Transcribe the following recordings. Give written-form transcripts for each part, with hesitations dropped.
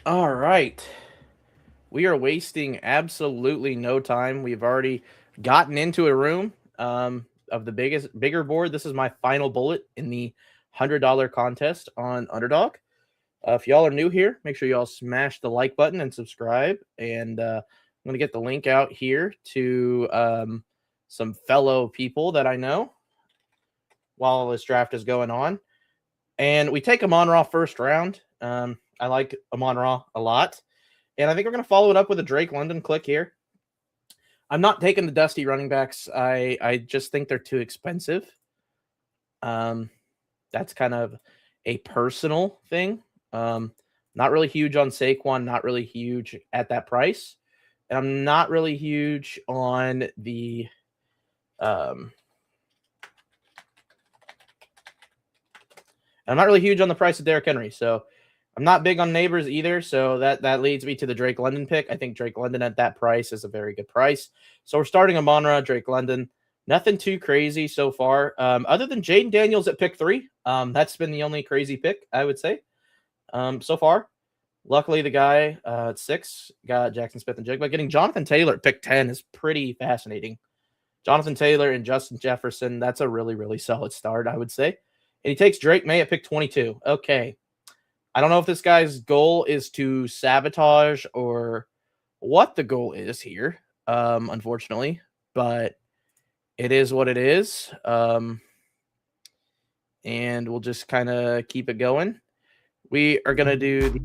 All right. We are wasting absolutely no time. We've already gotten into a room of the bigger board. This is my final bullet in the $100 contest on Underdog. If y'all are new here, make sure y'all smash the like button and subscribe. And I'm going to get the link out here to some fellow people that I know while this draft is going on. And we take Amon-Ra first round. I like Amon-Ra a lot. And I think we're going to follow it up with a Drake London click here. I'm not taking the dusty running backs. I just think they're too expensive. That's kind of a personal thing. Not really huge on Saquon, not really huge at that price. And I'm not really huge on the I'm not really huge on the price of Derrick Henry. So I'm not big on neighbors either. So that leads me to the Drake London pick. I think Drake London at that price is a very good price. So we're starting Amon-Ra, Drake London. Nothing too crazy so far, other than Jaden Daniels at pick 3. That's been the only crazy pick, I would say, so far. Luckily, the guy at 6 got Jackson Smith-Njigba. Getting Jonathan Taylor at pick 10 is pretty fascinating. Jonathan Taylor and Justin Jefferson, that's a really, really solid start, I would say. And he takes Drake May at pick 22. Okay. I don't know if this guy's goal is to sabotage or what the goal is here, unfortunately. But it is what it is. And we'll just kind of keep it going. We are going to do the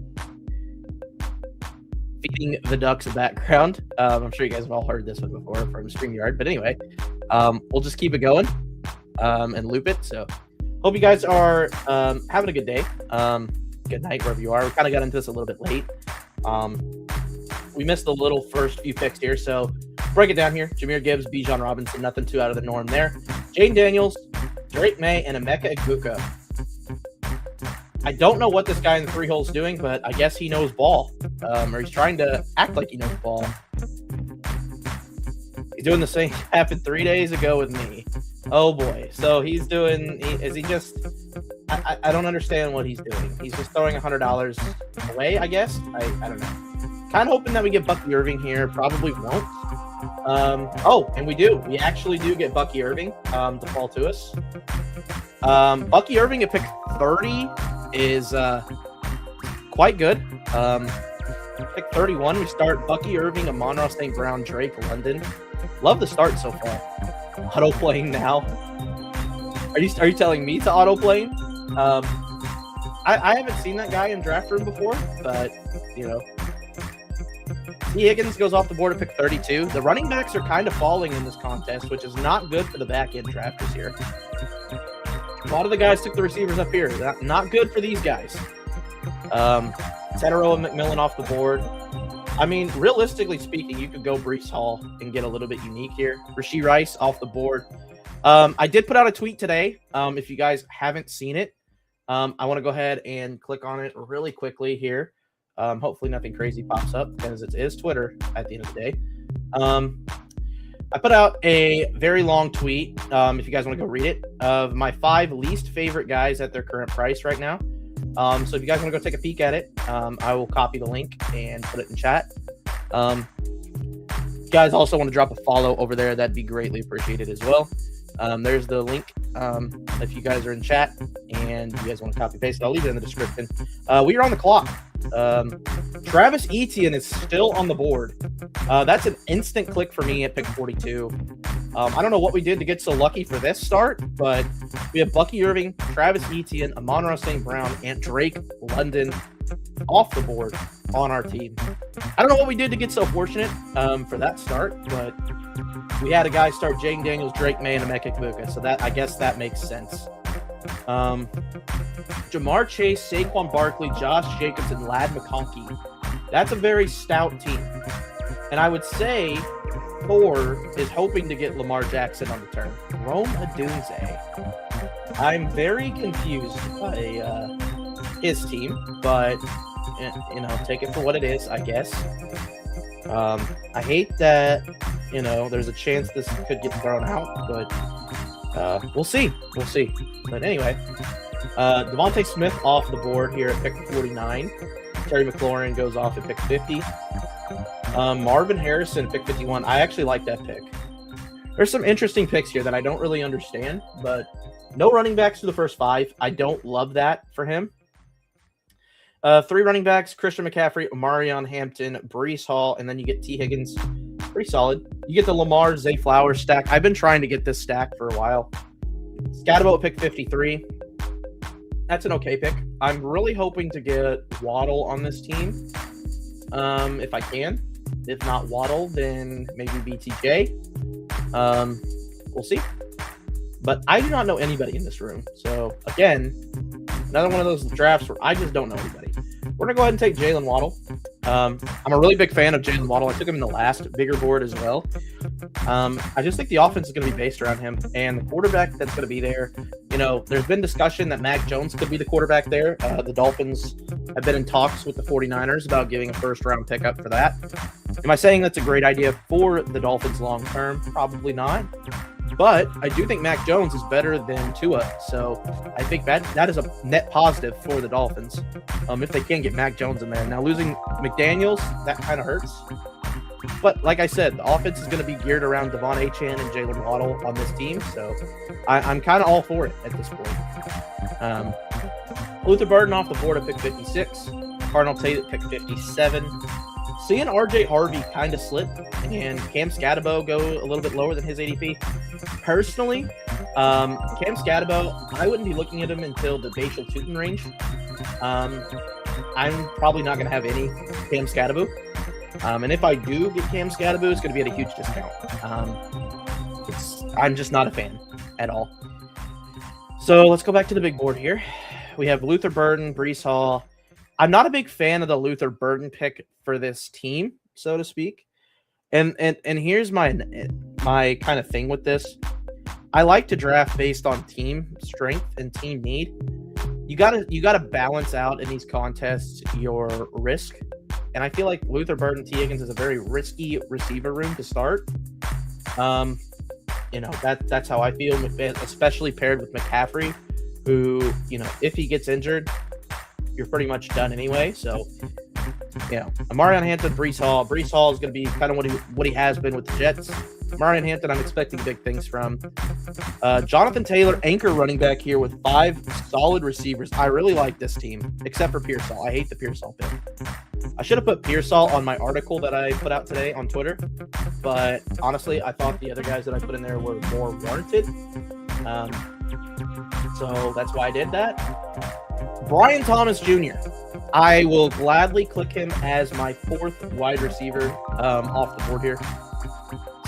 feeding the ducks background. I'm sure you guys have all heard this one before from StreamYard. But anyway, we'll just keep it going and loop it. So hope you guys are having a good day. Good night, wherever you are. We kind of got into this a little bit late. We missed the little first few picks here. So break it down here. Jahmyr Gibbs, Bijan Robinson, nothing too out of the norm there. Jaden Daniels, Drake May, and Emeka Egbuka. I don't know what this guy in the 3 hole's doing, but I guess he knows ball. Or he's trying to act like he knows ball. He's doing the same happened 3 days ago with me. Oh boy. So he's doing, is he just, I don't understand what he's doing. He's just throwing $100 away, I guess. I don't know. Kind of hoping that we get Bucky Irving here. Probably won't. Oh, and we do. We actually do get Bucky Irving to fall to us. Bucky Irving at pick 30 is quite good. Pick 31, we start Bucky Irving, Amon-Ra St. Brown, Drake London. Love the start so far. Auto playing now. Are you telling me to auto playing? I haven't seen that guy in draft room before, but you know. T. Higgins goes off the board at pick 32. The running backs are kind of falling in this contest, which is not good for the back end drafters here. A lot of the guys took the receivers up here. Not good for these guys. Tetero and McMillan off the board. I mean, realistically speaking, you could go Breece Hall and get a little bit unique here. Rashee Rice off the board. I did put out a tweet today. If you guys haven't seen it, I want to go ahead and click on it really quickly here. Hopefully nothing crazy pops up because it is Twitter at the end of the day. I put out a very long tweet, if you guys want to go read it, of my 5 least favorite guys at their current price right now. So if you guys want to go take a peek at it, I will copy the link and put it in chat. If you guys also want to drop a follow over there, that'd be greatly appreciated as well. There's the link if you guys are in chat and you guys want to copy paste it. I'll leave it in the description. We are on the clock. Travis Etienne is still on the board. That's an instant click for me at pick 42. I don't know what we did to get so lucky for this start, but we have Bucky Irving, Travis Etienne, Amon-Ra St. Brown, and Drake London off the board on our team. I don't know what we did to get so fortunate for that start, but we had a guy start Jaden Daniels, Drake May, and Emeka Egbuka, so that I guess that makes sense. Jamar Chase, Saquon Barkley, Josh Jacobs, and Ladd McConkey. That's a very stout team. And I would say Thor is hoping to get Lamar Jackson on the turn. Rome Odunze. I'm very confused by his team, but you know, take it for what it is, I guess. I hate that, you know, there's a chance this could get thrown out, but we'll see. We'll see. But anyway, Devontae Smith off the board here at pick 49. Terry McLaurin goes off at pick 50. Marvin Harrison, pick 51. I actually like that pick. There's some interesting picks here that I don't really understand, but no running backs for the first 5. I don't love that for him. 3 running backs, Christian McCaffrey, Omarion Hampton, Breece Hall, and then you get T. Higgins. Pretty solid. You get the Lamar, Zay Flowers stack. I've been trying to get this stack for a while. Scatterbo at pick 53. That's an okay pick. I'm really hoping to get Waddle on this team if I can. If not Waddle, then maybe BTJ. We'll see. But I do not know anybody in this room. So, again, another one of those drafts where I just don't know anybody. We're going to go ahead and take Jalen Waddle. I'm a really big fan of Jalen Waddle. I took him in the last bigger board as well. I just think the offense is going to be based around him. And the quarterback that's going to be there, you know, there's been discussion that Mac Jones could be the quarterback there. The Dolphins have been in talks with the 49ers about giving a first-round pickup for that. Am I saying that's a great idea for the Dolphins long-term? Probably not. But I do think Mac Jones is better than Tua, so I think that is a net positive for the Dolphins if they can get Mac Jones in there. Now, losing McDaniels, that kind of hurts. But like I said, the offense is going to be geared around Devon Achane and Jalen Waddle on this team, so I'm kind of all for it at this point. Luther Burden off the board at pick 56. Cardinal Tate at pick 57. Seeing RJ Harvey kind of slip and Cam Scatterbo go a little bit lower than his ADP. Personally, Cam Scatterbo, I wouldn't be looking at him until the Bashal Tutin range. I'm probably not going to have any Cam Scatterbo. And if I do get Cam Scatterbo, it's going to be at a huge discount. I'm just not a fan at all. So let's go back to the big board here. We have Luther Burden, Breece Hall. I'm not a big fan of the Luther Burden pick for this team, so to speak. And here's my kind of thing with this. I like to draft based on team strength and team need. You gotta balance out in these contests your risk. And I feel like Luther Burden, T. Higgins is a very risky receiver room to start. You know, that's how I feel, especially paired with McCaffrey, who, you know, if he gets injured, you're pretty much done anyway. So, you know, Omarion Hampton, Breece Hall. Breece Hall is going to be kind of what he has been with the Jets. Omarion Hampton, I'm expecting big things from. Jonathan Taylor, anchor running back here with 5 solid receivers. I really like this team, except for Pearsall. I hate the Pearsall pick. I should have put Pearsall on my article that I put out today on Twitter, but honestly, I thought the other guys that I put in there were more warranted. So that's why I did that. Brian Thomas Jr. I will gladly click him as my 4th wide receiver off the board here.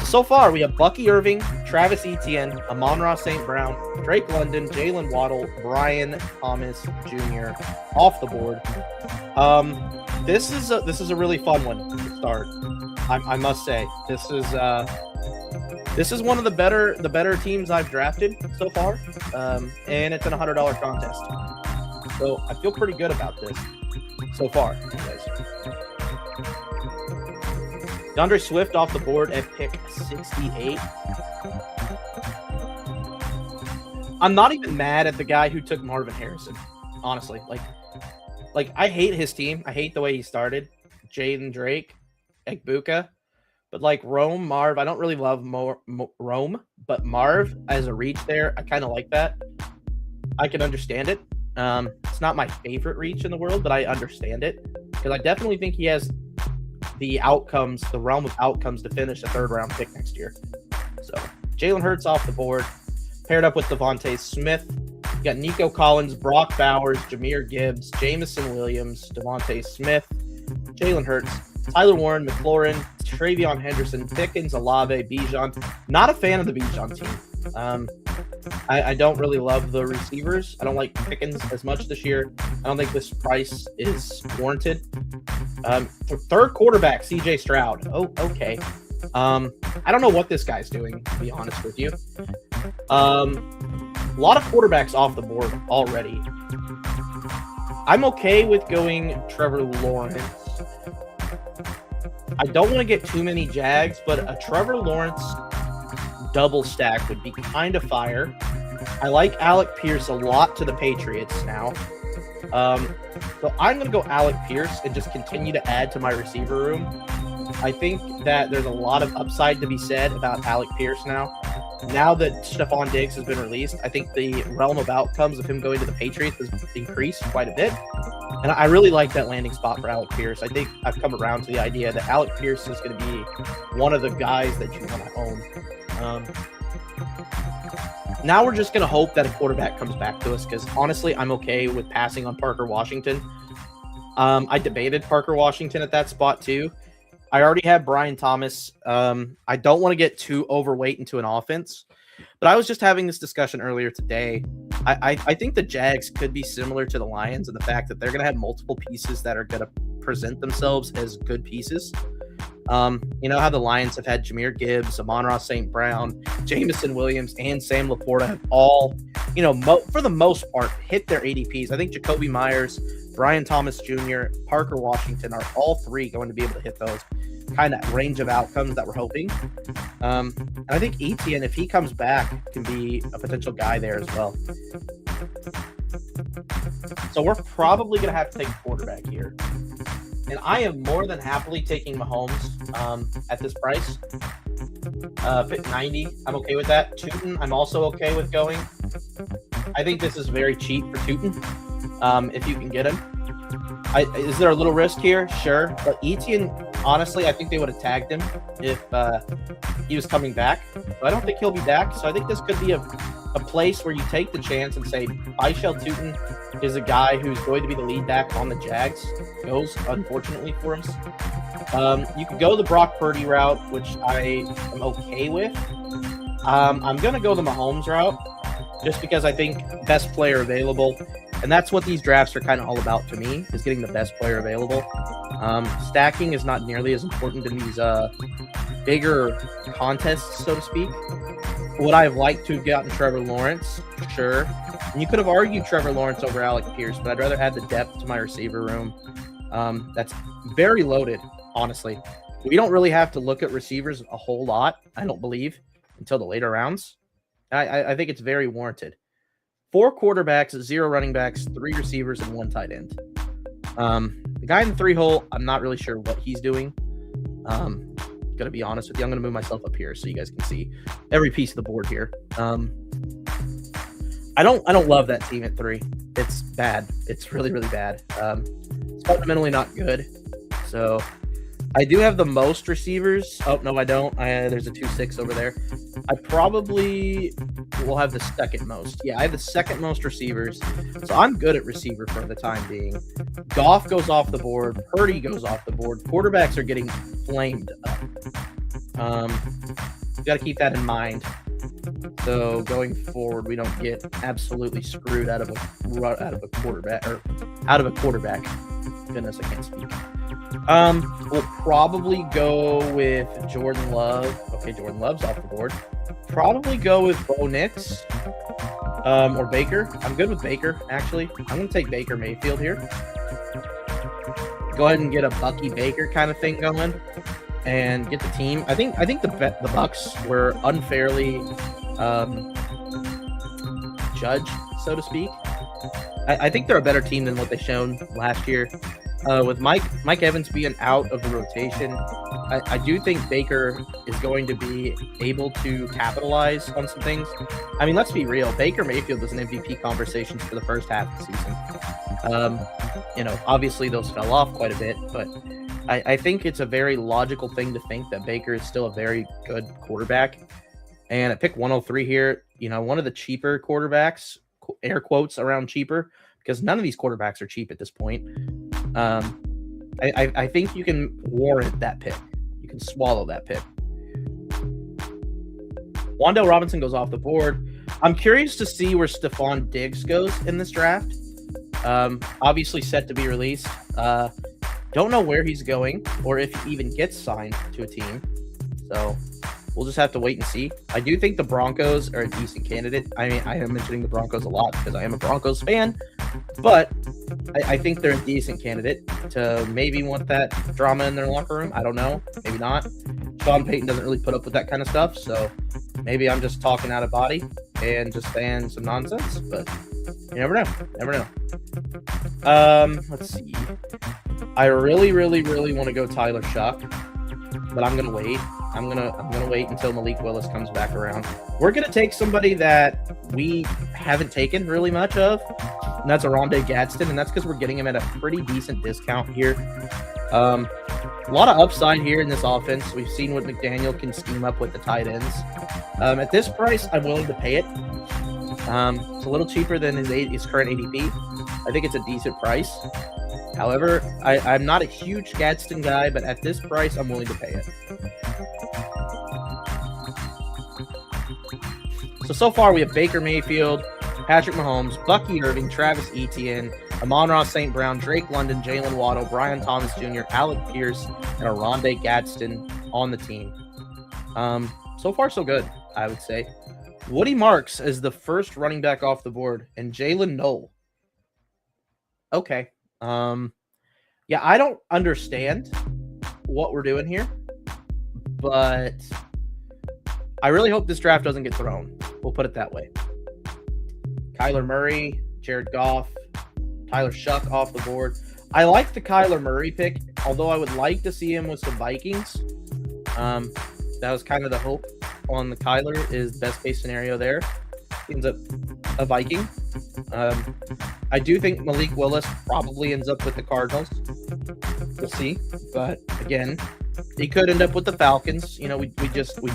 So far, we have Bucky Irving, Travis Etienne, Amon-Ra St. Brown, Drake London, Jalen Waddle, Brian Thomas Jr. off the board. This is a really fun one to start. I must say this is one of the better teams I've drafted so far, and it's an $100 contest. So I feel pretty good about this so far, anyways. DeAndre Swift off the board at pick 68. I'm not even mad at the guy who took Marvin Harrison, honestly. Like I hate his team. I hate the way he started. Jaden Drake, Egbuka. But like Marv, I don't really love Rome, but Marv as a reach there, I kind of like that. I can understand it. It's not my favorite reach in the world, but I understand it because I definitely think he has the realm of outcomes to finish a 3rd round pick next year. So Jalen Hurts off the board, paired up with Devontae Smith. You got Nico Collins, Brock Bowers, Jahmyr Gibbs, Jamison Williams, Devontae Smith, Jalen Hurts, Tyler Warren, McLaurin, Travion Henderson, Pickens, Olave, Bijan. Not a fan of the Bijan team. I don't really love the receivers. I don't like Pickens as much this year. I don't think this price is warranted. For 3rd quarterback, CJ Stroud. Oh, okay. I don't know what this guy's doing, to be honest with you. A lot of quarterbacks off the board already. I'm okay with going Trevor Lawrence. I don't want to get too many Jags, but a Trevor Lawrence double stack would be kind of fire. I like Alec Pierce a lot to the Patriots now. So I'm going to go Alec Pierce and just continue to add to my receiver room. I think that there's a lot of upside to be said about Alec Pierce now. Now that Stephon Diggs has been released, I think the realm of outcomes of him going to the Patriots has increased quite a bit. And I really like that landing spot for Alec Pierce. I think I've come around to the idea that Alec Pierce is going to be one of the guys that you want to own. Now we're just going to hope that a quarterback comes back to us, because honestly, I'm okay with passing on Parker Washington. I debated Parker Washington at that spot too. I already have Brian Thomas. I don't want to get too overweight into an offense, but I was just having this discussion earlier today. I think the Jags could be similar to the Lions in the fact that they're going to have multiple pieces that are going to present themselves as good pieces. You know how the Lions have had Jahmyr Gibbs, Amon-Ra St. Brown, Jameson Williams, and Sam Laporta have all, for the most part, hit their ADPs. I think Jacoby Myers, Brian Thomas Jr., Parker Washington are all three going to be able to hit those kind of range of outcomes that we're hoping. I think Etienne, if he comes back, can be a potential guy there as well. So we're probably going to have to take a quarterback here. And I am more than happily taking Mahomes at this price. Pick 90, I'm okay with that. Tootin, I'm also okay with going. I think this is very cheap for Tootin, if you can get him. Is there a little risk here? Sure. But Etienne, honestly, I think they would have tagged him if he was coming back. But I don't think he'll be back. So I think this could be a place where you take the chance and say, Bishal Tootin is a guy who's going to be the lead back on the Jags. Goes, unfortunately, for him. You could go the Brock Purdy route, which I am okay with. I'm going to go the Mahomes route just because I think best player available. And that's what these drafts are kind of all about to me, is getting the best player available. Stacking is not nearly as important in these bigger contests, so to speak. Would I have liked to have gotten Trevor Lawrence? Sure. And you could have argued Trevor Lawrence over Alec Pierce, but I'd rather add the depth to my receiver room. That's very loaded, honestly. We don't really have to look at receivers a whole lot, I don't believe, until the later rounds. I think it's very warranted. 4 quarterbacks, 0 running backs, 3 receivers, and 1 tight end. The guy in the 3-hole, I'm not really sure what he's doing. Gonna be honest with you, I'm gonna move myself up here so you guys can see every piece of the board here. I don't love that team at 3. It's bad. It's really, really bad. It's fundamentally not good. So I do have the most receivers. Oh, no, I don't. There's a 2-6 over there. I probably will have the second most. Yeah, I have the second most receivers. So I'm good at receiver for the time being. Goff goes off the board. Purdy goes off the board. Quarterbacks are getting flamed up. You got to keep that in mind. So going forward, we don't get absolutely screwed out of a quarterback. Goodness, I can't speak. We'll probably go with Jordan Love. Okay, Jordan Love's off the board. Probably go with Bo Nix or Baker. I'm good with Baker, actually. I'm going to take Baker Mayfield here. Go ahead and get a Bucky Baker kind of thing going and get the team. I think the Bucks were unfairly judged, so to speak. I think they're a better team than what they shown last year. With Mike Evans being out of the rotation, I do think Baker is going to be able to capitalize on some things. I mean, let's be real. Baker Mayfield was in MVP conversations for the first half of the season. Obviously those fell off quite a bit, but I think it's a very logical thing to think that Baker is still a very good quarterback. And at pick 103 here, one of the cheaper quarterbacks, air quotes around cheaper, because none of these quarterbacks are cheap at this point. I think you can warrant that pick. You can swallow that pick. Wan'Dale Robinson goes off the board. I'm curious to see where Stephon Diggs goes in this draft. Obviously set to be released. Don't know where he's going or if he even gets signed to a team. So we'll just have to wait and see. I do think the Broncos are a decent candidate. I mean, I am mentioning the Broncos a lot because I am a Broncos fan, but I think they're a decent candidate to maybe want that drama in their locker room. I don't know. Maybe not. Sean Payton doesn't really put up with that kind of stuff, so maybe I'm just talking out of body and just saying some nonsense, but you never know. Let's see. I really want to go Tyler Shuck, but I'm gonna wait. I'm gonna wait until Malik Willis comes back around. We're gonna take somebody that we haven't taken really much of, and that's Rondé Gadsden, and that's because we're getting him at a pretty decent discount here. A lot of upside here in this offense. We've seen what McDaniel can scheme up with the tight ends. At this price, I'm willing to pay it. It's a little cheaper than his current ADP. I think it's a decent price. However, I'm not a huge Gadsden guy, but at this price, I'm willing to pay it. So far, we have Baker Mayfield, Patrick Mahomes, Bucky Irving, Travis Etienne, Amon-Ra St. Brown, Drake London, Jalen Waddle, Brian Thomas Jr., Alec Pierce, and Rondé Gadsden on the team. So far, so good, I would say. Woody Marks is the first running back off the board, and Jalen Knoll. Okay. Yeah, I don't understand what we're doing here, but I really hope this draft doesn't get thrown. We'll put it that way. Kyler Murray, Jared Goff, Tyler Shuck off the board. I like the Kyler Murray pick, although I would like to see him with some Vikings. That was kind of the hope on the Kyler, is best case scenario there. He ends up a Viking. I do think Malik Willis probably ends up with the Cardinals. We'll see. But again, he could end up with the Falcons. You know, we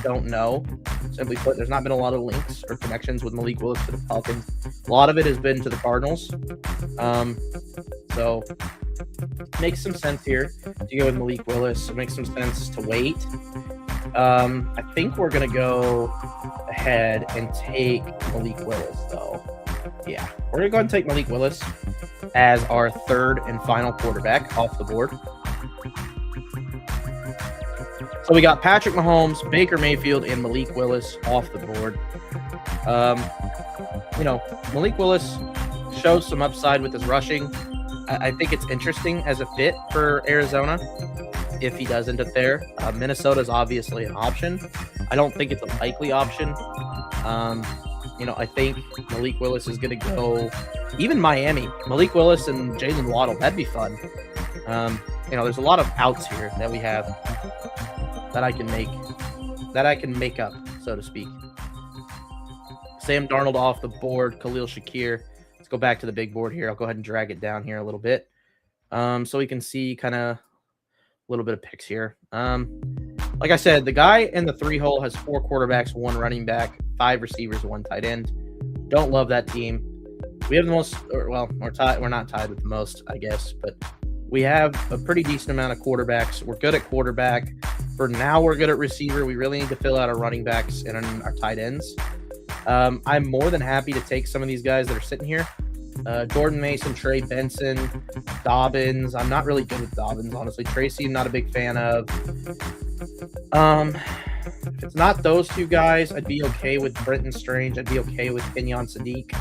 don't know. Simply put, there's not been a lot of links or connections with Malik Willis to the Falcons. A lot of it has been to the Cardinals. So makes some sense here to go with Malik Willis. It makes some sense to wait. I think we're going to go ahead and take Malik Willis, though. Yeah, we're going to go ahead and take Malik Willis as our third and final quarterback off the board. So we got Patrick Mahomes, Baker Mayfield, and Malik Willis off the board. You know, Malik Willis shows some upside with his rushing. I think it's interesting as a fit for Arizona if he does end up there. Minnesota is obviously an option. I don't think it's a likely option. You know, I think Malik Willis is going to go even Miami. Malik Willis and Jalen Waddle, that'd be fun. You know, there's a lot of outs here that we have that I can make up, so to speak. Sam Darnold off the board, Khalil Shakir. Let's go back to the big board here. I'll go ahead and drag it down here a little bit, so we can see kind of a little bit of picks here. Like I said, the guy in the 3 hole has 4 quarterbacks, 1 running back, 5 receivers, 1 tight end. Don't love that team. We have the most, we're not tied with the most, I guess, but we have a pretty decent amount of quarterbacks. We're good at quarterback. For now, we're good at receiver. We really need to fill out our running backs and our tight ends. I'm more than happy to take some of these guys that are sitting here. Jordan Mason, Trey Benson, Dobbins. I'm not really good with Dobbins, honestly. Tracy, I'm not a big fan of. If it's not those 2 guys, I'd be okay with Brenton Strange. I'd be okay with Kenyon Sadiq.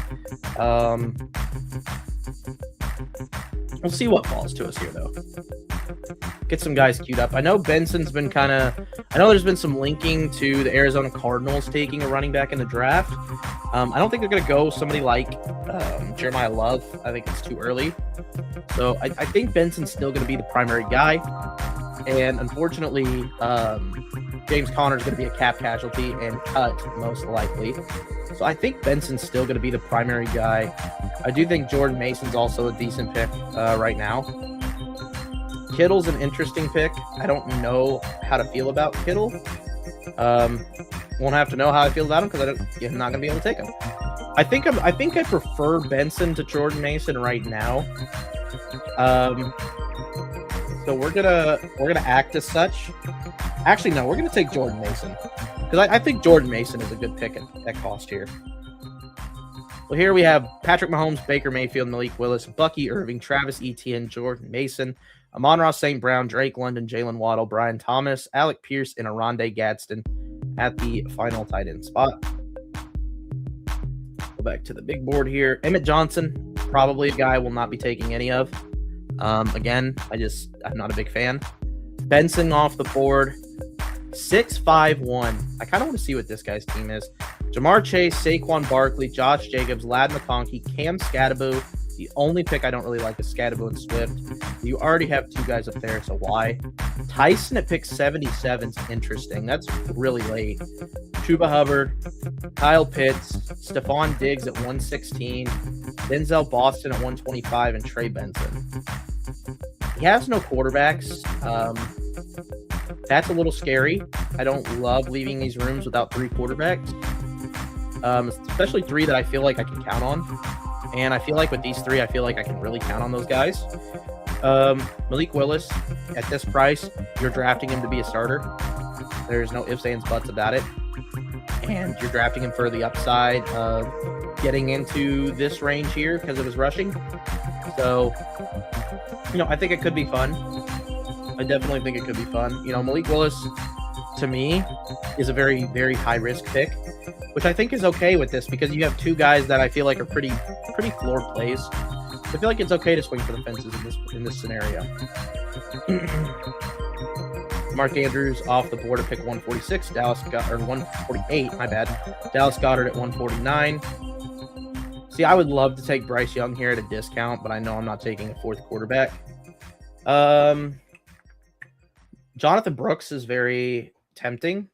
We'll see what falls to us here, though. Get some guys queued up. I know Benson's been I know there's been some linking to the Arizona Cardinals taking a running back in the draft. I don't think they're going to go somebody like Jeremiah Love. I think it's too early. So I think Benson's still going to be the primary guy. And unfortunately, James Conner's going to be a cap casualty and cut most likely. So I think Benson's still going to be the primary guy. I do think Jordan Mason's also a decent pick right now. Kittle's an interesting pick. I don't know how to feel about Kittle. Won't have to know how I feel about him because I'm not going to be able to take him. I think I prefer Benson to Jordan Mason right now. So we're gonna act as such. Actually, no, we're gonna take Jordan Mason because I think Jordan Mason is a good pick at cost here. Well, here we have Patrick Mahomes, Baker Mayfield, Malik Willis, Bucky Irving, Travis Etienne, Jordan Mason, Amon-Ra St. Brown, Drake London, Jalen Waddle, Brian Thomas, Alec Pierce, and Rondé Gadsden at the final tight end spot. Go back to the big board here. Emmett Johnson, probably a guy we'll not be taking any of. Again, I'm not a big fan. Benson off the board. 6-5-1. I kind of want to see what this guy's team is. Jamar Chase, Saquon Barkley, Josh Jacobs, Ladd McConkey, Cam Scatterbo, The only pick I don't really like is Scatterbo and Swift. You already have 2 guys up there, so why? Tyson at pick 77 is interesting. That's really late. Chuba Hubbard, Kyle Pitts, Stephon Diggs at 116, Denzel Boston at 125, and Trey Benson. He has no quarterbacks. That's a little scary. I don't love leaving these rooms without 3 quarterbacks, especially 3 that I feel like I can count on. And I feel like with these 3, I feel like I can really count on those guys. Malik Willis, at this price, you're drafting him to be a starter. There's no ifs, ands, buts about it. And you're drafting him for the upside of getting into this range here because of his rushing. So, I think it could be fun. I definitely think it could be fun. Malik Willis, to me, is a very, very high-risk pick, which I think is okay with this because you have 2 guys that I feel like are pretty floor plays. I feel like it's okay to swing for the fences in this scenario. Mark Andrews off the board at pick 146. 148. My bad. Dallas Goedert at 149. See, I would love to take Bryce Young here at a discount, but I know I'm not taking a 4th quarterback. Jonathan Brooks is very tempting.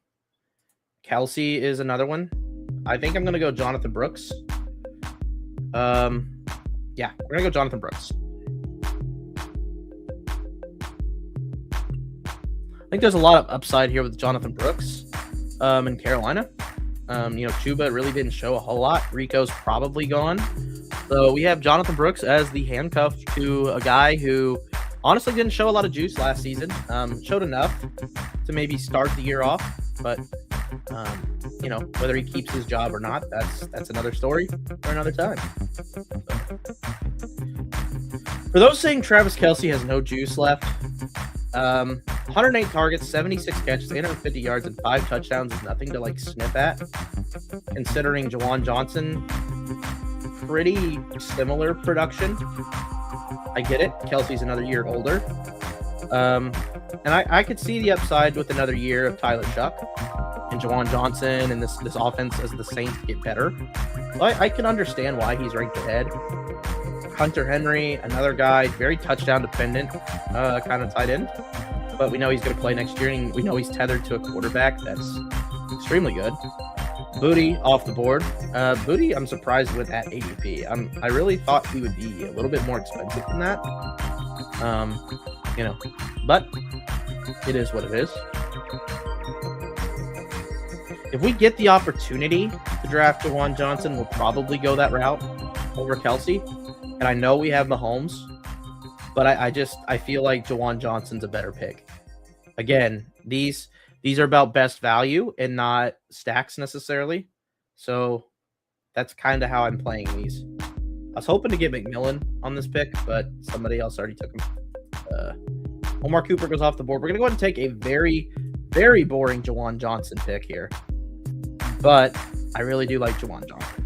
Kelsey is another one. I think I'm going to go Jonathan Brooks. Yeah, we're going to go Jonathan Brooks. I think there's a lot of upside here with Jonathan Brooks in Carolina. Chuba really didn't show a whole lot. Rico's probably gone. So we have Jonathan Brooks as the handcuff to a guy who honestly didn't show a lot of juice last season. Showed enough to maybe start the year off, but whether he keeps his job or not, that's another story for another time. For those saying Travis Kelce has no juice left, 108 targets, 76 catches, 850 yards, and 5 touchdowns is nothing to sniff at. Considering Juwan Johnson, pretty similar production. I get it. Kelsey's another year older. And I could see the upside with another year of Tyler Shuck and Juwan Johnson and this offense as the Saints get better. I can understand why he's ranked ahead. Hunter Henry, another guy, very touchdown dependent, kind of tight end. But we know he's going to play next year, and we know he's tethered to a quarterback that's extremely good. Booty off the board. Booty, I'm surprised with that ADP. I really thought he would be a little bit more expensive than that. But it is what it is. If we get the opportunity to draft Juwan Johnson, we'll probably go that route over Kelsey. And I know we have Mahomes, but I feel like Juwan Johnson's a better pick. Again, these are about best value and not stacks necessarily. So that's kind of how I'm playing these. I was hoping to get McMillan on this pick, but somebody else already took him. Omar Cooper goes off the board. We're going to go ahead and take a very, very boring Juwan Johnson pick here. But I really do like Juwan Johnson.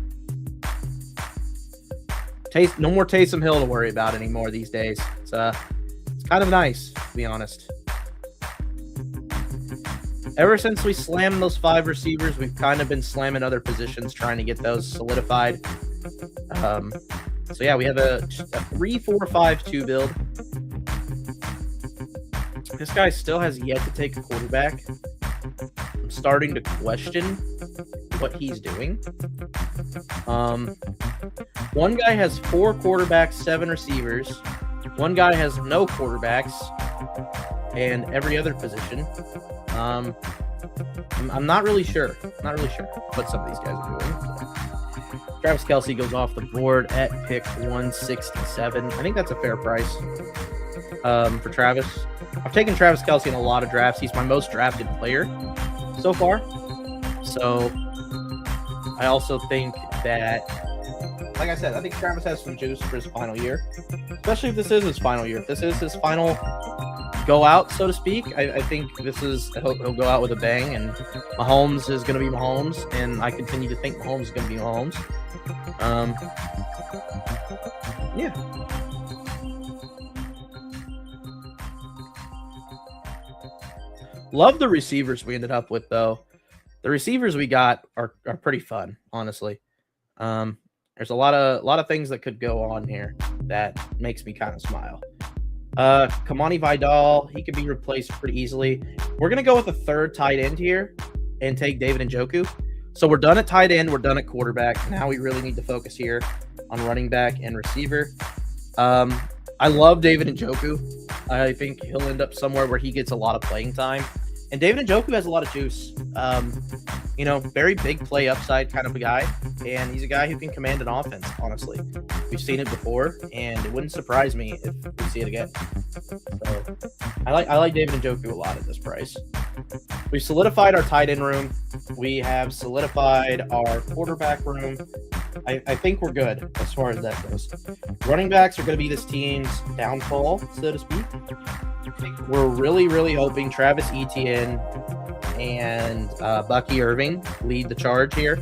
No more Taysom Hill to worry about anymore these days. It's kind of nice, to be honest. Ever since we slammed those 5 receivers, we've kind of been slamming other positions, trying to get those solidified. So yeah, we have a 3-4-5-2 build. This guy still has yet to take a quarterback. I'm starting to question what he's doing. One guy has 4 quarterbacks, 7 receivers. One guy has no quarterbacks and every other position. I'm not really sure. What some of these guys are doing. So. Travis Kelce goes off the board at pick 167. I think that's a fair price for Travis. I've taken Travis Kelce in a lot of drafts. He's my most drafted player so far. So I also think that, like I said, I think Travis has some juice for his final year, especially if this is his final year. If this is his final go out, so to speak, I think he'll go out with a bang, and Mahomes is going to be Mahomes, and I continue to think Mahomes is going to be Mahomes. Yeah. Love the receivers we ended up with, though. The receivers we got are pretty fun, honestly. There's a lot of things that could go on here. that makes me kind of smile. Kamani Vidal, he could be replaced pretty easily. We're going to go with a third tight end here and take David Njoku. So we're done at tight end. We're done at quarterback. Now we really need to focus here on running back and receiver. I love David Njoku. I think he'll end up somewhere where he gets a lot of playing time. And David Njoku has a lot of juice. You know, very big play upside kind of a guy. And he's a guy who can command an offense, honestly. We've seen it before, and it wouldn't surprise me if we see it again. So I like David Njoku a lot at this price. We've solidified our tight end room. We have solidified our quarterback room. I think we're good as far as that goes. Running backs are going to be this team's downfall, so to speak. We're really, really hoping Travis Etienne and Bucky Irving lead the charge here.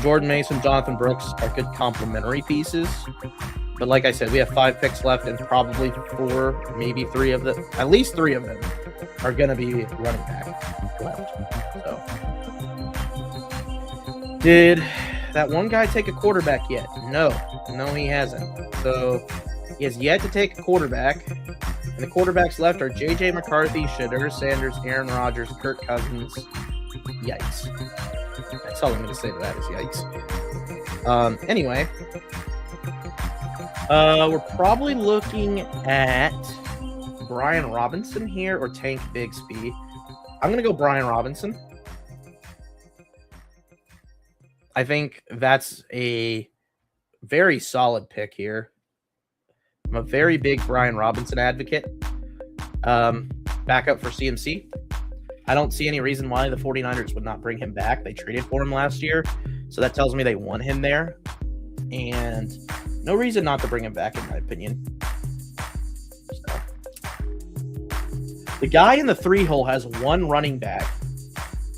Jordan Mason, Jonathan Brooks are good complementary pieces. But like I said, we have 5 picks left, and probably 4, maybe 3 of them, at least 3 of them are going to be running back left. So, did that one guy take a quarterback yet? No, he hasn't. So he has yet to take a quarterback. And the quarterbacks left are J.J. McCarthy, Shadur Sanders, Aaron Rodgers, Kirk Cousins. Yikes. That's all I'm going to say to that is yikes. Anyway, we're probably looking at Brian Robinson here or Tank Bigsby. I'm going to go Brian Robinson. I think that's a very solid pick here. I'm a very big Brian Robinson advocate. Backup for CMC. I don't see any reason why the 49ers would not bring him back. They traded for him last year, so that tells me they want him there. And no reason not to bring him back, in my opinion. So. The guy in the 3 hole has 1 running back,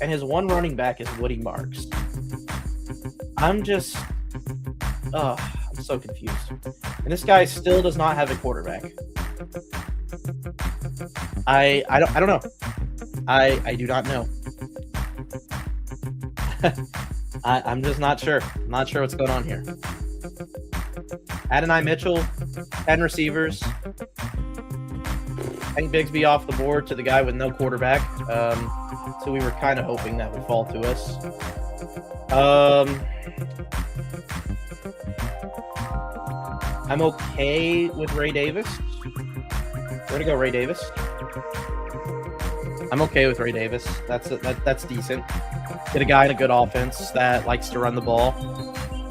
and his 1 running back is Woody Marks. I'm so confused. And this guy still does not have a quarterback. I don't know. I do not know. I'm just not sure. I'm not sure what's going on here. Adonai Mitchell, 10 receivers. Tank Bigsby off the board to the guy with no quarterback. So we were kind of hoping that would fall to us. I'm okay with Ray Davis. We're going to go Ray Davis. I'm okay with Ray Davis. That's decent. Get a guy in a good offense that likes to run the ball.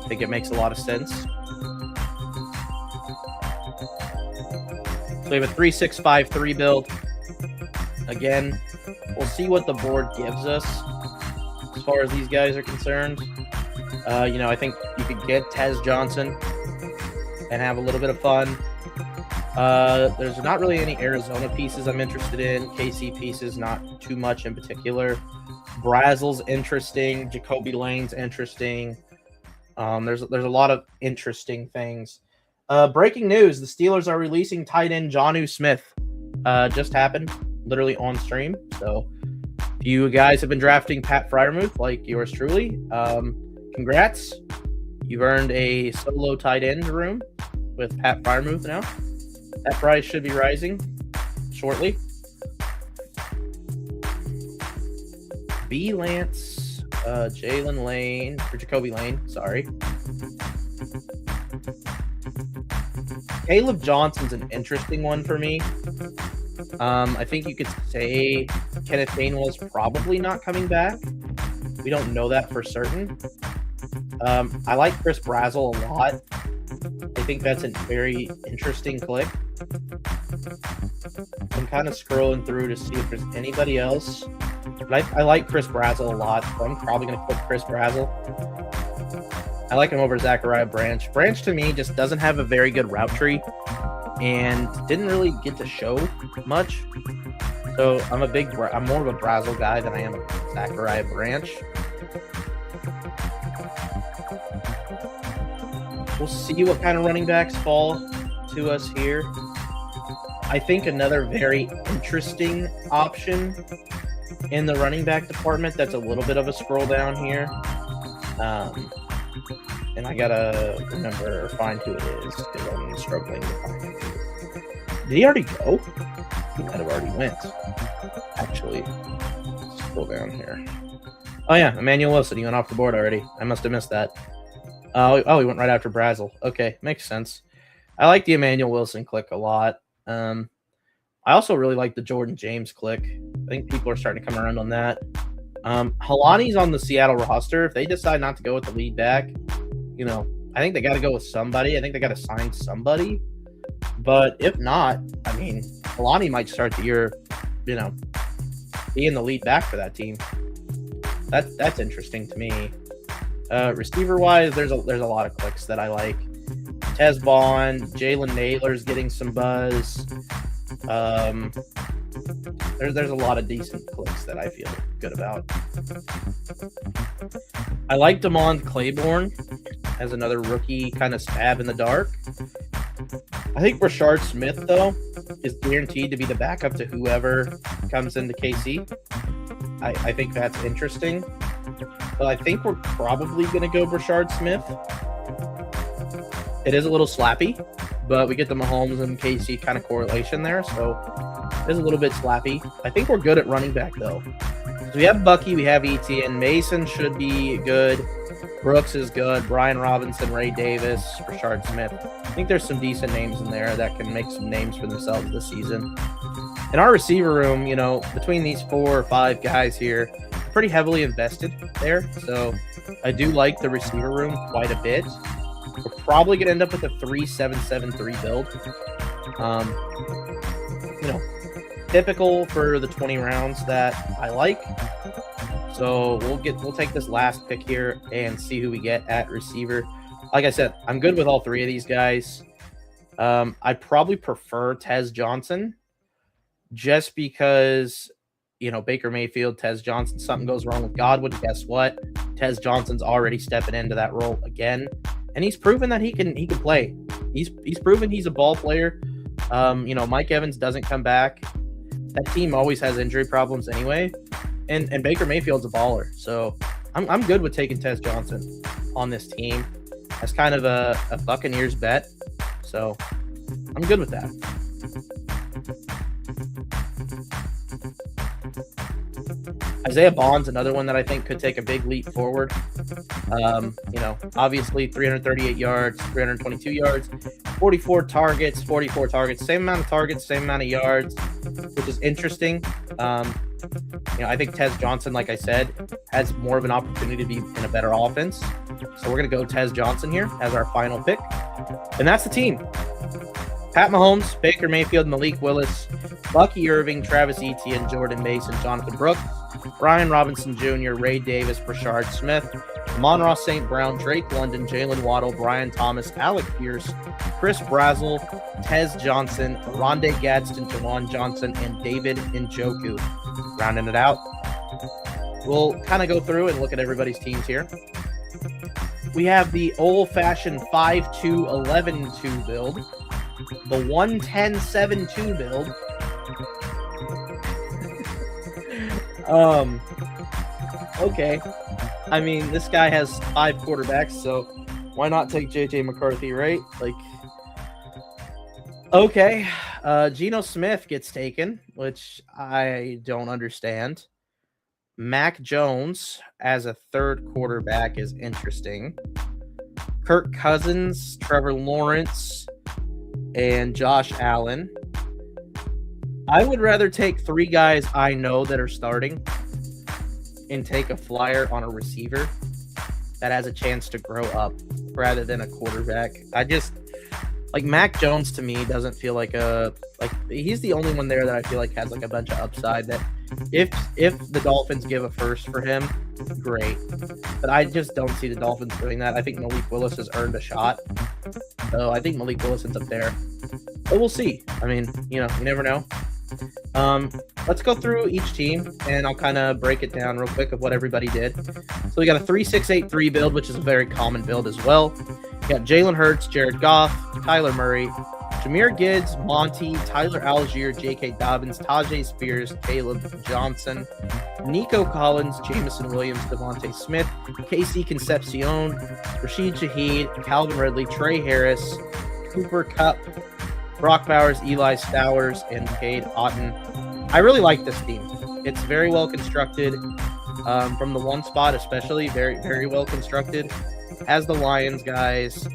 I think it makes a lot of sense. So we have a 3-6-5-3 build. Again, we'll see what the board gives us as far as these guys are concerned. I think you could get Tez Johnson and have a little bit of fun. There's not really any Arizona pieces I'm interested in. KC pieces, not too much in particular. Brazel's interesting. Jacoby Lane's interesting. There's a lot of interesting things. Breaking news: the Steelers are releasing tight end Jonnu Smith. Just happened, literally on stream. So, if you guys have been drafting Pat Freiermuth like yours truly, congrats. You've earned a solo tight end room with Pat Freiermuth now. That price should be rising shortly. B. Lance, Jalen Lane, or Jacoby Lane, sorry. Caleb Johnson's an interesting one for me. I think you could say Kenneth Gainwell's probably not coming back. We don't know that for certain. I like Chris Brazel a lot. I think that's a very interesting click. I'm kind of scrolling through to see if there's anybody else. But I like Chris Brazel a lot, so I'm probably going to click Chris Brazel. I like him over Zachariah Branch. Branch, to me, just doesn't have a very good route tree and didn't really get to show much. So I'm more of a Brazel guy than I am a Zachariah Branch. We'll see what kind of running backs fall to us here. I think another very interesting option in the running back department that's a little bit of a scroll down here. And I gotta remember or find who it is because I'm struggling to find it. Did he already go? He might have already went. Actually, let's scroll down here. Oh yeah, Emmanuel Wilson. He went off the board already. I must have missed that. Oh, he went right after Brazel. Okay, makes sense. I like the Emmanuel Wilson click a lot. I also really like the Jordan James click. I think people are starting to come around on that. Halani's on the Seattle roster. If they decide not to go with the lead back, you know, I think they got to go with somebody. I think they got to sign somebody. But if not, I mean, Halani might start the year, you know, being the lead back for that team. That's interesting to me. Receiver wise, there's a lot of clicks that I like. Tez Bond, Jalen Naylor's getting some buzz. There's a lot of decent clicks that I feel good about. I like Damon Claiborne as another rookie kind of stab in the dark. I think Rashard Smith, though, is guaranteed to be the backup to whoever comes into KC. I think that's interesting. But I think we're probably going to go Rashard Smith. It is a little slappy, but we get the Mahomes and KC kind of correlation there, so it is a little bit slappy. I think we're good at running back, though. So we have Bucky, we have Etienne. Mason should be good. Brooks is good. Brian Robinson, Ray Davis, Rashard Smith. I think there's some decent names in there that can make some names for themselves this season. In our receiver room, you know, between these 4 or 5 guys here, pretty heavily invested there. So I do like the receiver room quite a bit. We're probably going to end up with a 3-7-7-3 build. You know, typical for the 20 rounds that I like. So we'll take this last pick here and see who we get at receiver. Like I said, I'm good with all 3 of these guys. I probably prefer Tez Johnson just because, you know, Baker Mayfield, Tez Johnson, something goes wrong with Godwin. Guess what? Tez Johnson's already stepping into that role again. And he's proven that he can play. He's proven he's a ball player. You know, Mike Evans doesn't come back. That team always has injury problems anyway. And Baker Mayfield's a baller. So I'm good with taking Tez Johnson on this team. That's kind of a Buccaneers bet. So I'm good with that. Isaiah Bond's another one that I think could take a big leap forward. You know, obviously 338 yards, 322 yards, 44 targets, same amount of targets, same amount of yards, which is interesting. You know, I think Tez Johnson, like I said, has more of an opportunity to be in a better offense. So we're going to go Tez Johnson here as our final pick. And that's the team. Pat Mahomes, Baker Mayfield, Malik Willis, Bucky Irving, Travis Etienne, Jordan Mason, Jonathan Brooks, Brian Robinson Jr., Ray Davis, Rashard Smith, Amon-Ra St. Brown, Drake London, Jalen Waddle, Brian Thomas, Alec Pierce, Chris Brazel, Tez Johnson, Rondé Gadsden, Jawan Johnson, and David Njoku. Rounding it out. We'll kind of go through and look at everybody's teams here. We have the old-fashioned 5-2-11-2 build, the 1-10-7-2 build. Okay. I mean, this guy has 5 quarterbacks, so why not take JJ McCarthy, right? Like, okay. Geno Smith gets taken, which I don't understand. Mac Jones as a 3rd quarterback is interesting. Kirk Cousins, Trevor Lawrence, and Josh Allen. I would rather take 3 guys I know that are starting and take a flyer on a receiver that has a chance to grow up rather than a quarterback. I just, like, Mac Jones to me doesn't feel like he's the only one there that I feel like has like a bunch of upside that if the Dolphins give a first for him, great. But I just don't see the Dolphins doing that. I think Malik Willis has earned a shot. So I think Malik Willis ends up there. But we'll see. I mean, you know, you never know. Let's go through each team, and I'll kind of break it down real quick of what everybody did. So we got a 3-6-8-3 build, which is a very common build as well. We got Jalen Hurts, Jared Goff, Kyler Murray, Jahmyr Gibbs, Monty, Tyler Algier, J.K. Dobbins, Tajay Spears, Caleb Johnson, Nico Collins, Jamison Williams, Devontae Smith, Casey Concepcion, Rashid Shaheed, Calvin Ridley, Trey Harris, Cooper Kupp, Brock Bowers, Eli Stowers, and Cade Otton. I really like this team. It's very well constructed. From the one spot especially, very, very well constructed. Has the Lions guys.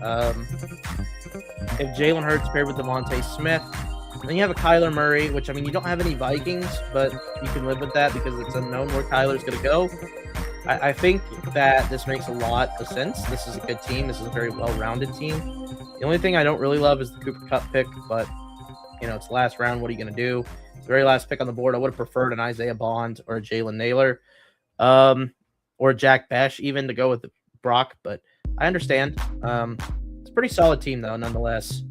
If Jalen Hurts paired with Devontae Smith, then you have a Kyler Murray, which, I mean, you don't have any Vikings, but you can live with that because it's unknown where Kyler's going to go. I think that this makes a lot of sense. This is a good team. This is a very well-rounded team. The only thing I don't really love is the Cooper Kupp pick, but, you know, it's the last round. What are you going to do? It's the very last pick on the board. I would have preferred an Isaiah Bond or a Jalen Naylor, or Jack Besh even to go with Brock, but I understand. It's a pretty solid team, though, nonetheless.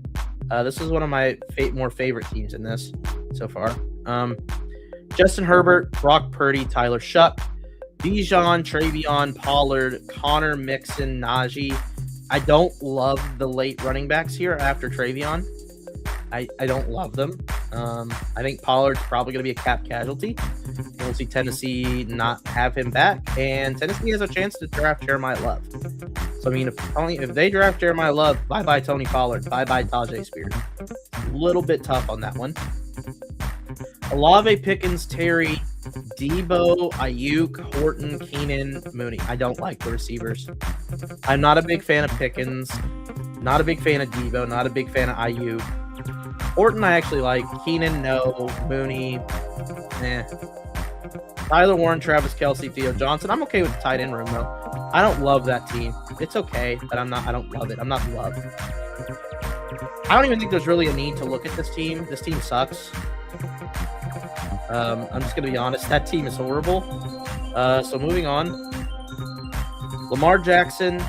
This is one of my more favorite teams in this so far. Justin Herbert, Brock Purdy, Tyler Shuck, Bijan, Travion, Pollard, Connor Mixon, Najee. I don't love the late running backs here after Travion. I don't love them. I think Pollard's probably going to be a cap casualty. We'll see Tennessee not have him back, and Tennessee has a chance to draft Jeremiah Love. So, I mean, if they draft Jeremiah Love, bye-bye Tony Pollard, bye-bye Tajay Spears. A little bit tough on that one. Olave, Pickens, Terry, Debo, Ayuk, Horton, Keenan, Mooney. I don't like the receivers. I'm not a big fan of Pickens, not a big fan of Debo, not a big fan of Ayuk. Horton, I actually like. Keenan, no. Mooney, Tyler Warren, Travis Kelce, Theo Johnson. I'm okay with the tight end room, though. I don't love that team. It's okay, but I don't love it. I'm not in love. I don't even think there's really a need to look at this team. This team sucks. I'm just going to be honest. That team is horrible. So moving on. Lamar Jackson,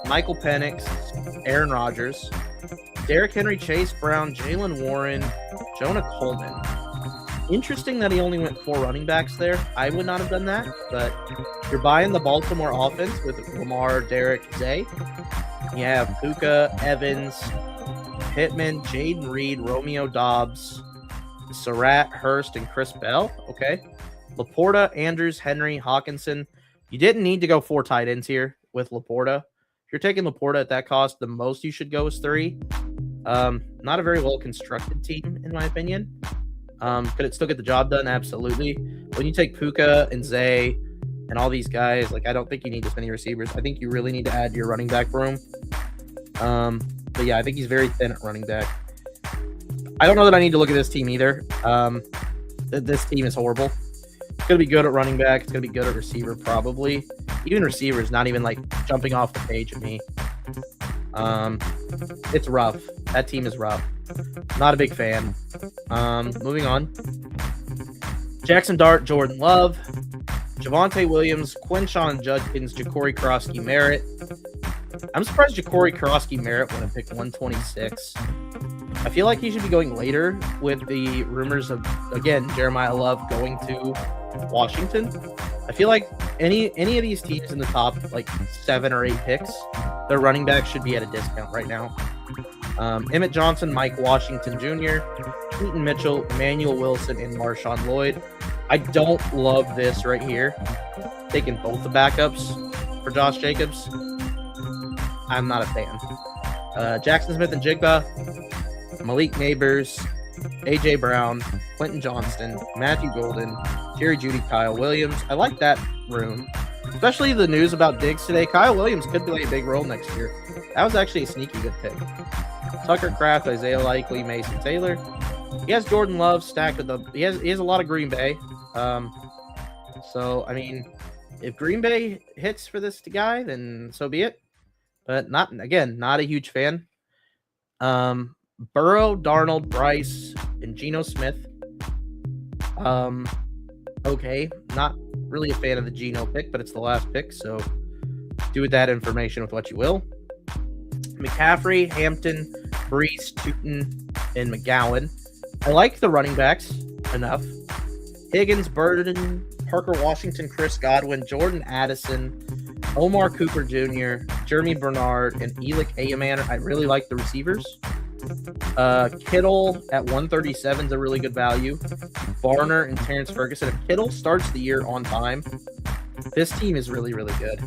Michael Penix, Aaron Rodgers, Derrick Henry, Chase Brown, Jalen Warren, Jonah Coleman. Interesting that he only went 4 running backs there. I would not have done that, but you're buying the Baltimore offense with Lamar, Derrick, Zay. You have Puka, Evans, Pittman, Jaden Reed, Romeo Dobbs, Surratt, Hurst, and Chris Bell. Okay. Laporta, Andrews, Henry, Hawkinson. You didn't need to go 4 tight ends here with Laporta. If you're taking Laporta at that cost, the most you should go is 3. Not a very well-constructed team, in my opinion. Could it still get the job done? Absolutely. When you take Puka and Zay and all these guys, like, I don't think you need this many receivers. I think you really need to add to your running back room. But yeah, I think he's very thin at running back. I don't know that I need to look at this team either. This team is horrible. It's going to be good at running back. It's going to be good at receiver, probably. Even receiver is not even, like, jumping off the page at me. It's rough. That team is rough. Not a big fan. Moving on. Jackson Dart, Jordan Love, Javonte Williams, Quinshon Judkins, Ja'Cory Krosky Merritt. I'm surprised Ja'Cory Krosky Merritt wouldn't pick 126. I feel like he should be going later with the rumors of, again, Jeremiah Love going to Washington. I feel like any of these teams in the top, like, 7 or 8 picks, their running back should be at a discount right now. Emmett Johnson, Mike Washington Jr., Keaton Mitchell, Emmanuel Wilson, and Marshawn Lloyd. I don't love this right here. Taking both the backups for Josh Jacobs. I'm not a fan. Jackson Smith and Jigba, Malik Neighbors, A.J. Brown, Quentin Johnston, Matthew Golden, Jerry Jeudy, Kyle Williams. I like that room, especially the news about Diggs today. Kyle Williams could play a big role next year. That was actually a sneaky good pick. Tucker Kraft, Isaiah Likely, Mason Taylor. He has Jordan Love stacked with he has a lot of Green Bay. So, I mean, if Green Bay hits for this guy, then so be it. But not a huge fan. Burrow, Darnold, Bryce, and Geno Smith. Okay, not really a fan of the Geno pick, but it's the last pick, so do with that information with what you will. McCaffrey, Hampton, Brees, Tootin, and McGowan. I like the running backs enough. Higgins, Burden, Parker Washington, Chris Godwin, Jordan Addison, Omar Cooper Jr., Jeremy Bernard, and Elick Ayaman. I really like the receivers. Kittle at 137 is a really good value. Varner and Terrence Ferguson. If Kittle starts the year on time, this team is really, really good.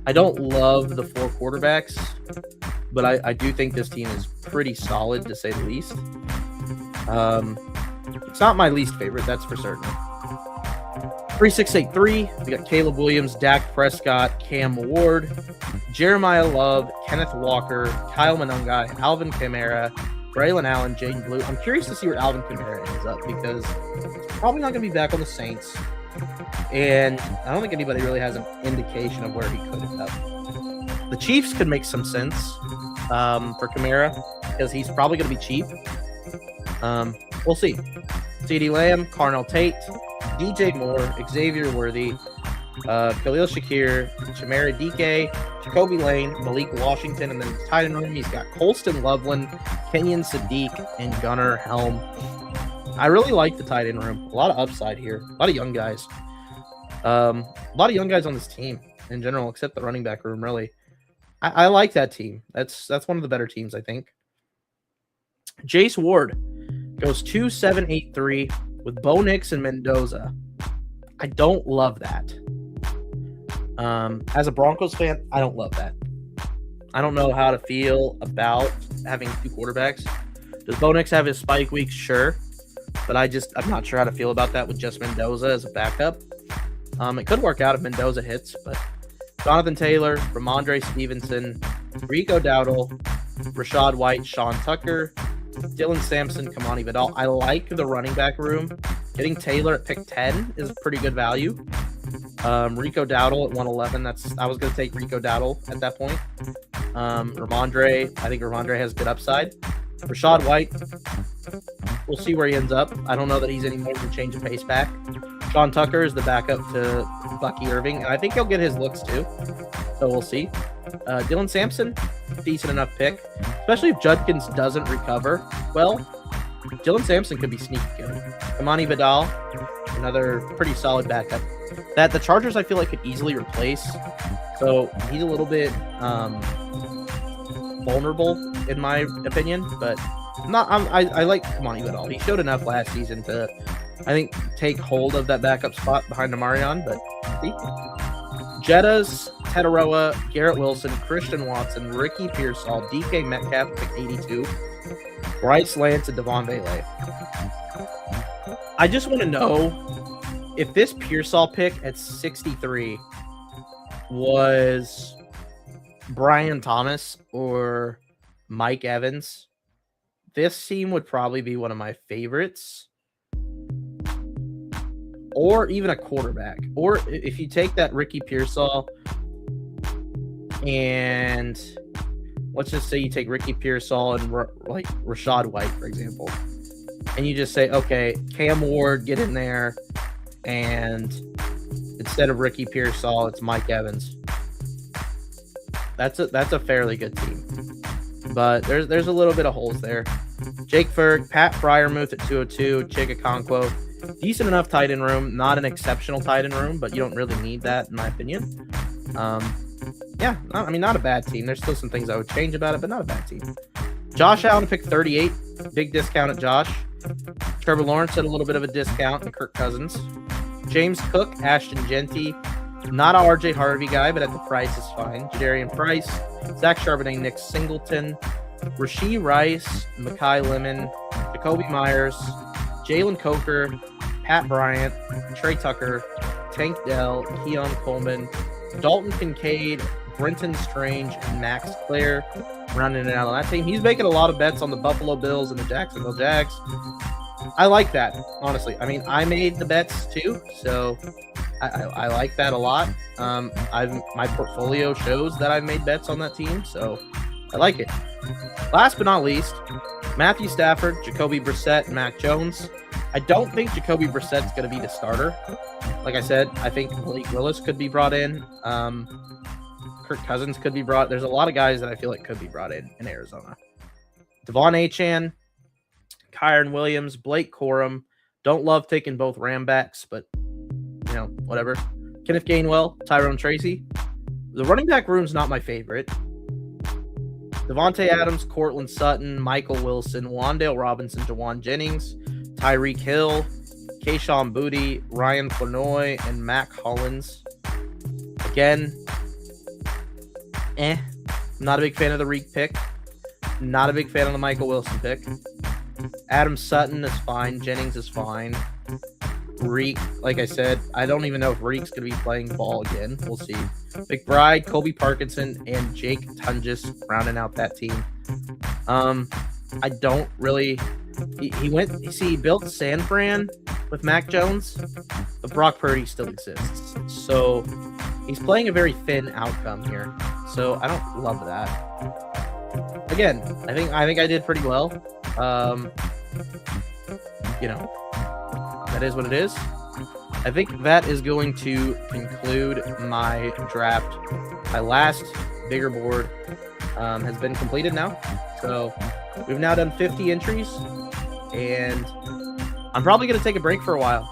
I don't love the 4 quarterbacks, but I do think this team is pretty solid, to say the least. It's not my least favorite, that's for certain. 3683, we got Caleb Williams, Dak Prescott, Cam Ward, Jeremiah Love, Kenneth Walker, Kyle Monangai, Alvin Kamara, Braylon Allen, Jaden Blue. I'm curious to see where Alvin Kamara ends up because he's probably not going to be back on the Saints. And I don't think anybody really has an indication of where he could end up. The Chiefs could make some sense for Kamara because he's probably going to be cheap. We'll see. CeeDee Lamb, Carnell Tate, DJ Moore, Xavier Worthy, Khalil Shakir, Chamara Dike, Jacoby Lane, Malik Washington, and then the tight end room, he's got Colston Loveland, Kenyon Sadiq, and Gunnar Helm. I really like the tight end room. A lot of upside here. A lot of young guys. A lot of young guys on this team in general, except the running back room, really. I like that team. That's one of the better teams, I think. Jace Ward goes 2-7-8-3 with Bo Nix and Mendoza. I don't love that. As a Broncos fan, I don't love that. I don't know how to feel about having 2 quarterbacks. Does Bo Nix have his spike weeks? Sure. But I'm not sure how to feel about that with just Mendoza as a backup. It could work out if Mendoza hits, but Jonathan Taylor, Ramondre Stevenson, Rico Dowdle, Rashad White, Sean Tucker, Dylan Sampson, Kamani Vidal. I like the running back room. Getting Taylor at pick 10 is a pretty good value. Rico Dowdle at 111. I was going to take Rico Dowdle at that point. Ramondre, I think Ramondre has good upside. Rashad White, we'll see where he ends up. I don't know that he's any more than a change of pace back. Sean Tucker is the backup to Bucky Irving, and I think he'll get his looks too. So we'll see. Dylan Sampson, decent enough pick, especially if Judkins doesn't recover. Well, Dylan Sampson could be sneaky good. Kamani Vidal, another pretty solid backup. That the Chargers I feel like could easily replace. So he's a little bit vulnerable in my opinion, but I like Kamani Vidal. He showed enough last season to, I think, take hold of that backup spot behind Amarion, but see. Jettas, Tetaroa, Garrett Wilson, Christian Watson, Ricky Pearsall, DK Metcalf, pick 82, Bryce Lance, and Devon Bailey. I just want to know if this Pearsall pick at 63 was Brian Thomas or Mike Evans. This team would probably be one of my favorites. Or even a quarterback. Or if you take that Ricky Pearsall and let's just say you take Ricky Pearsall and like Rashad White, for example, and you just say, okay, Cam Ward, get in there, and instead of Ricky Pearsall, it's Mike Evans. That's a fairly good team. But there's a little bit of holes there. Jake Ferg, Pat Fryermuth at 202, Chig Okonkwo. Decent enough tight end room, not an exceptional tight end room, but you don't really need that in my opinion. Not a bad team. There's still some things I would change about it, but not a bad team. Josh Allen picked 38, big discount at Josh. Trevor Lawrence had a little bit of a discount, and Kirk Cousins. James Cook, Ashton Genty, not a RJ Harvey guy, but at the price is fine. Jadarian Price, Zach Charbonnet, Nick Singleton, Rashee Rice, Mekhi Lemon, Jacoby Myers, Jalen Coker, Pat Bryant, Trey Tucker, Tank Dell, Keon Coleman, Dalton Kincaid, Brenton Strange, and Max Clare running it out on that team. He's making a lot of bets on the Buffalo Bills and the Jacksonville Jags. I like that, honestly. I mean, I made the bets too, so I like that a lot. My portfolio shows that I've made bets on that team, so I like it. Last but not least, Matthew Stafford, Jacoby Brissett, and Mac Jones. I don't think Jacoby Brissett's going to be the starter. Like I said, I think Malik Willis could be brought in. Kirk Cousins could be brought. There's a lot of guys that I feel like could be brought in Arizona. Devon Achane, Kyron Williams, Blake Corum. Don't love taking both Ram backs, but, whatever. Kenneth Gainwell, Tyrone Tracy. The running back room's not my favorite. Devontae Adams, Cortland Sutton, Michael Wilson, Wan'Dale Robinson, Jawan Jennings, Tyreek Hill, Kayshon Boutte, Ryan Flournoy, and Mac Hollins. Again, not a big fan of the Reek pick. Not a big fan of the Michael Wilson pick. Adam Sutton is fine. Jennings is fine. Reek, like I said, I don't even know if Reek's going to be playing ball again. We'll see. McBride, Kobe Parkinson, and Jake Tunges rounding out that team. I don't really... He built San Fran with Mac Jones, but Brock Purdy still exists. So he's playing a very thin outcome here. So I don't love that. Again, I think I did pretty well. You know, that is what it is. I think that is going to conclude my draft. My last bigger board has been completed now. So we've now done 50 entries, and I'm probably going to take a break for a while.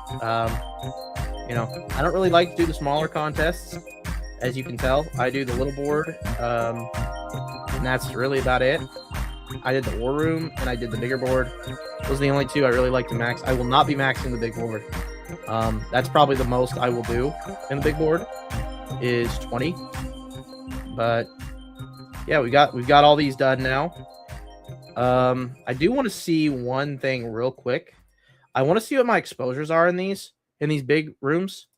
You know, I don't really like to do the smaller contests. As you can tell, I do the little board, and that's really about it. I did the War Room, and I did the bigger board. Those are the only two I really like to max. I will not be maxing the big board. That's probably the most I will do in the big board is 20. But yeah, we've got all these done now. I do want to see one thing real quick. I want to see what my exposures are in these big rooms,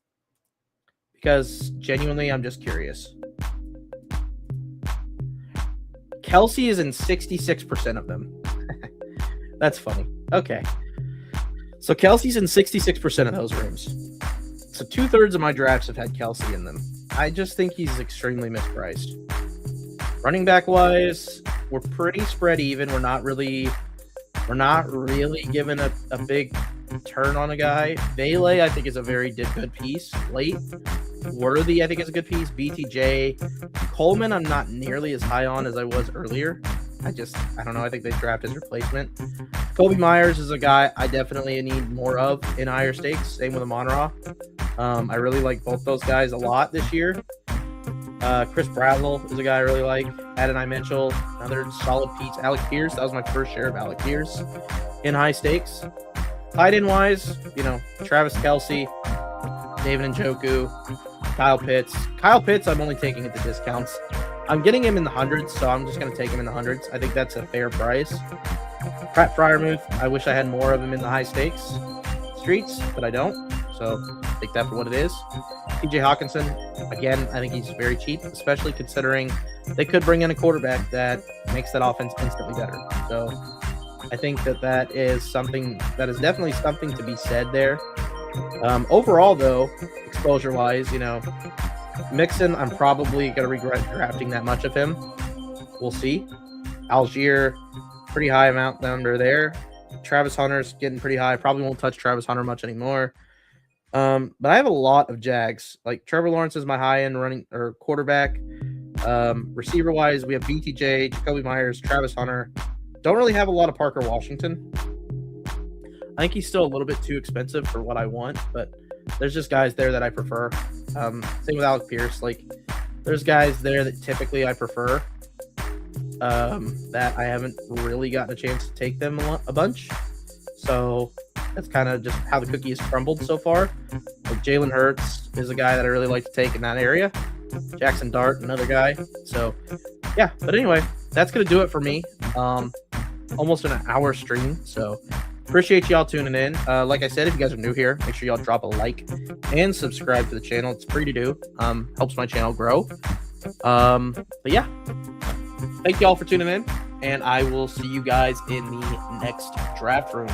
because genuinely I'm just curious. Kelsey is in 66% of them. That's funny. Okay. So Kelsey's in 66% of those rooms. So 2/3 of my drafts have had Kelsey in them. I just think he's extremely mispriced. Running back wise, we're pretty spread even. We're not really giving a big turn on a guy. Bailey, I think, is a very good piece late. Worthy, I think, is a good piece. BTJ. Coleman, I'm not nearly as high on as I was earlier. I don't know. I think they draft his replacement. Kobe Myers is a guy I definitely need more of in higher stakes. Same with Amon-Ra. I really like both those guys a lot this year. Chris Brazzell is a guy I really like. Adonai Mitchell, another solid piece. Alec Pierce, that was my first share of Alec Pierce in high stakes. Tight end wise, you know, Travis Kelce, David Njoku, Kyle Pitts. Kyle Pitts, I'm only taking at the discounts. I'm getting him in the hundreds, so I'm just going to take him in the hundreds. I think that's a fair price. Pat Freiermuth, I wish I had more of him in the high stakes streets, but I don't. So take that for what it is. TJ Hawkinson, again, I think he's very cheap, especially considering they could bring in a quarterback that makes that offense instantly better. So I think that is definitely something to be said there. Overall, though, exposure-wise, you know, Mixon, I'm probably going to regret drafting that much of him. We'll see. Algier, pretty high amount under there. Travis Hunter's getting pretty high. Probably won't touch Travis Hunter much anymore. But I have a lot of Jags. Like Trevor Lawrence is my high-end running or quarterback. Receiver-wise, we have BTJ, Jacoby Myers, Travis Hunter. Don't really have a lot of Parker Washington. I think he's still a little bit too expensive for what I want, but there's just guys there that I prefer. Same with Alec Pierce. Like, there's guys there that typically I prefer that I haven't really gotten a chance to take them a bunch. So that's kind of just how the cookie has crumbled so far. Like Jalen Hurts is a guy that I really like to take in that area. Jackson Dart, another guy. So, yeah. But anyway, that's going to do it for me. Almost an hour stream. So, appreciate y'all tuning in. Like I said, if you guys are new here, make sure y'all drop a like and subscribe to the channel. It's free to do. Helps my channel grow. But yeah, thank y'all for tuning in, and I will see you guys in the next draft rooms.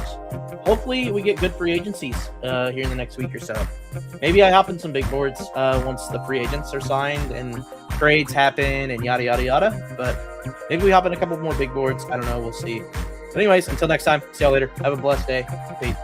Hopefully, we get good free agencies here in the next week or so. Maybe I hop in some big boards once the free agents are signed and trades happen and yada, yada, yada. But maybe we hop in a couple more big boards. I don't know. We'll see. But anyways, until next time, see y'all later. Have a blessed day. Peace.